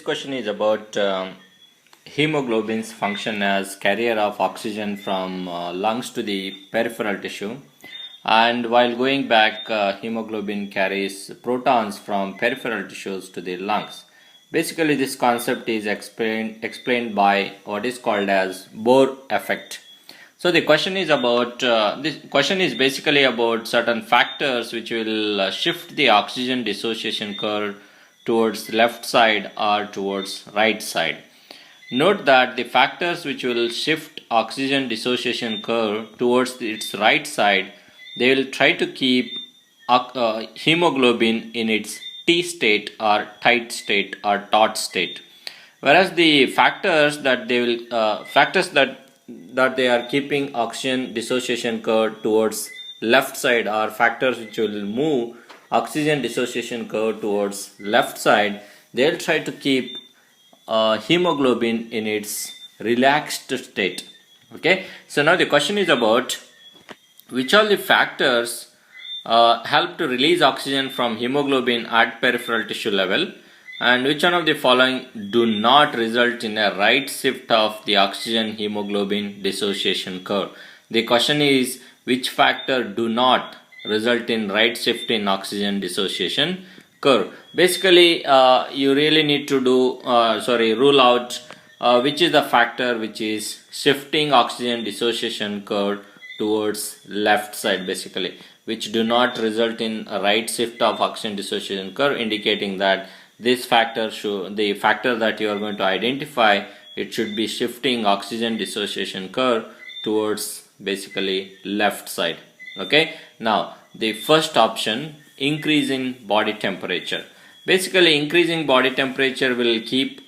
question is about hemoglobin's function as carrier of oxygen from lungs to the peripheral tissue. And while going back, hemoglobin carries protons from peripheral tissues to the lungs. Basically, this concept is explained by what is called as Bohr effect. So the question is about this question is basically about certain factors which will shift the oxygen dissociation curve towards left side or towards right side. Note that the factors which will shift oxygen dissociation curve towards its right side, they will try to keep hemoglobin in its T state or tight state or taut state, whereas the factors that they will factors that they are keeping oxygen dissociation curve towards left side are factors which will move oxygen dissociation curve towards left side. They'll try to keep hemoglobin in its relaxed state. Okay, so now the question is about which all the factors help to release oxygen from hemoglobin at peripheral tissue level, and which one of the following do not result in a right shift of the oxygen hemoglobin dissociation curve. The question is which factor do not result in right shift in oxygen dissociation curve. Basically, you really need to rule out which is the factor which is shifting oxygen dissociation curve towards left side, basically, which do not result in a right shift of oxygen dissociation curve, indicating that this factor the factor that you are going to identify, it should be shifting oxygen dissociation curve towards basically left side. Okay, now the first option, increase in body temperature. Basically, increasing body temperature will keep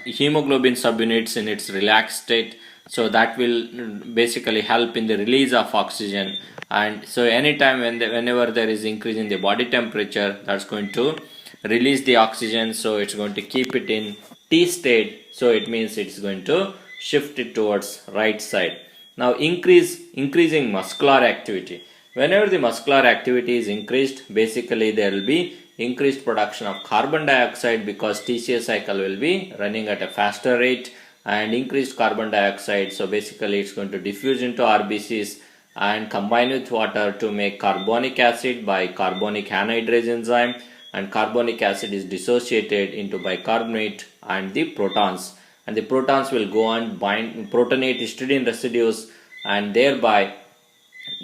hemoglobin subunits in its relaxed state, so that will basically help in the release of oxygen. And so anytime whenever there is increase in the body temperature, that's going to release the oxygen, so it's going to keep it in T state, so it means it's going to shift it towards right side. Now increasing muscular activity. Whenever the muscular activity is increased, basically there will be increased production of carbon dioxide, because TCA cycle will be running at a faster rate, and increased carbon dioxide, so basically it's going to diffuse into RBCs and combine with water to make carbonic acid by carbonic anhydrase enzyme, and carbonic acid is dissociated into bicarbonate and the protons, and the protons will go and bind protonate histidine residues, and thereby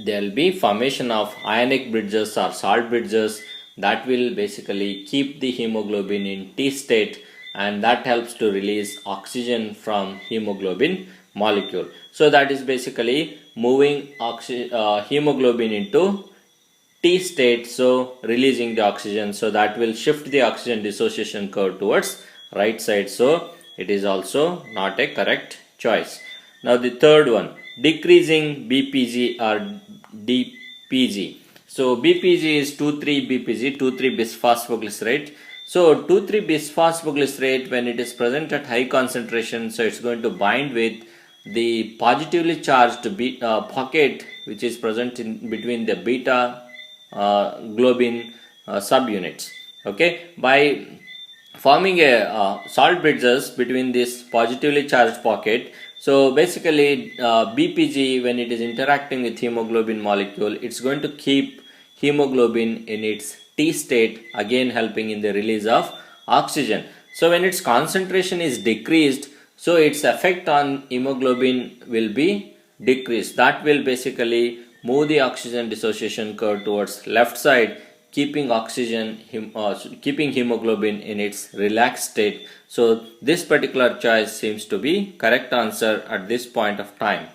there will be formation of ionic bridges or salt bridges that will basically keep the hemoglobin in T state, and that helps to release oxygen from hemoglobin molecule. So that is basically moving hemoglobin into T state, so releasing the oxygen, so that will shift the oxygen dissociation curve towards right side, so it is also not a correct choice. Now the third one, decreasing BPG or DPG. So BPG is 2,3-BPG, 2,3-bisphosphoglycerate. So 2,3-bisphosphoglycerate, when it is present at high concentration, so it's going to bind with the positively charged pocket which is present in between the beta globin subunits. Okay, by forming a salt bridges between this positively charged pocket, so basically BPG, when it is interacting with hemoglobin molecule, it's going to keep hemoglobin in its T state, again helping in the release of oxygen. So when its concentration is decreased, so its effect on hemoglobin will be decreased. That will basically move the oxygen dissociation curve towards left side, keeping hemoglobin in its relaxed state. So this particular choice seems to be correct answer at this point of time.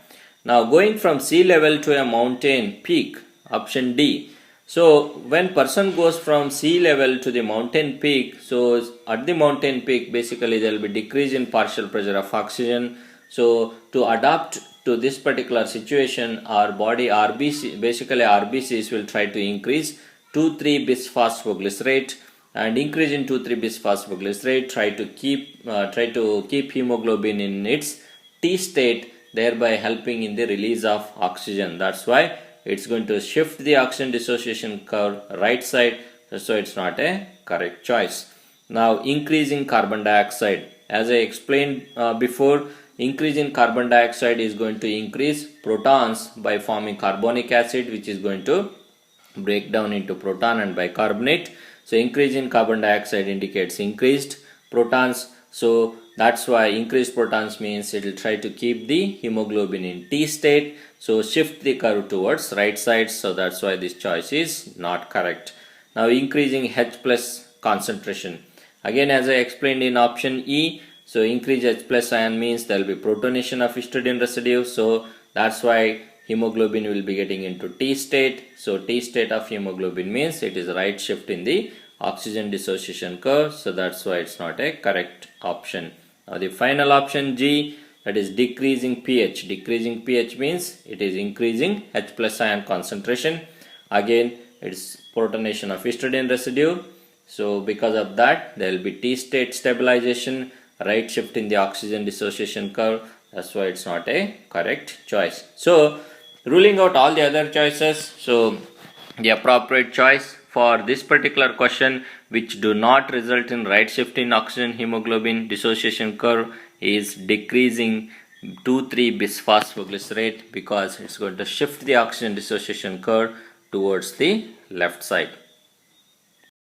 Now going from sea level to a mountain peak, option D. So when person goes from sea level to the mountain peak, so at the mountain peak basically there will be decrease in partial pressure of oxygen. So to adapt to this particular situation, our body RBCs will try to increase 2,3-bisphosphoglycerate, and increase in 2,3-bisphosphoglycerate try to keep hemoglobin in its T state, thereby helping in the release of oxygen. That's why it's going to shift the oxygen dissociation curve right side, so it's not a correct choice. Now increasing carbon dioxide. As I explained before, increase in carbon dioxide is going to increase protons by forming carbonic acid, which is going to break down into proton and bicarbonate. So increase in carbon dioxide indicates increased protons. So that's why increased protons means it will try to keep the hemoglobin in T state. So shift the curve towards right side. So that's why this choice is not correct. Now increasing H plus concentration. Again, as I explained in option E, so increase H plus ion means there will be protonation of histidine residue. So that's why hemoglobin will be getting into T state. So T state of hemoglobin means it is right shift in the oxygen dissociation curve. So that's why it's not a correct option. Now the final option G, that is decreasing pH. Decreasing pH means it is increasing H plus ion concentration. Again, it's protonation of histidine residue. So because of that, there will be T state stabilization, right shift in the oxygen dissociation curve. That's why it's not a correct choice. So ruling out all the other choices, so the appropriate choice for this particular question, which do not result in right shift in oxygen hemoglobin dissociation curve, is decreasing 2,3 bisphosphoglycerate, because it's going to shift the oxygen dissociation curve towards the left side.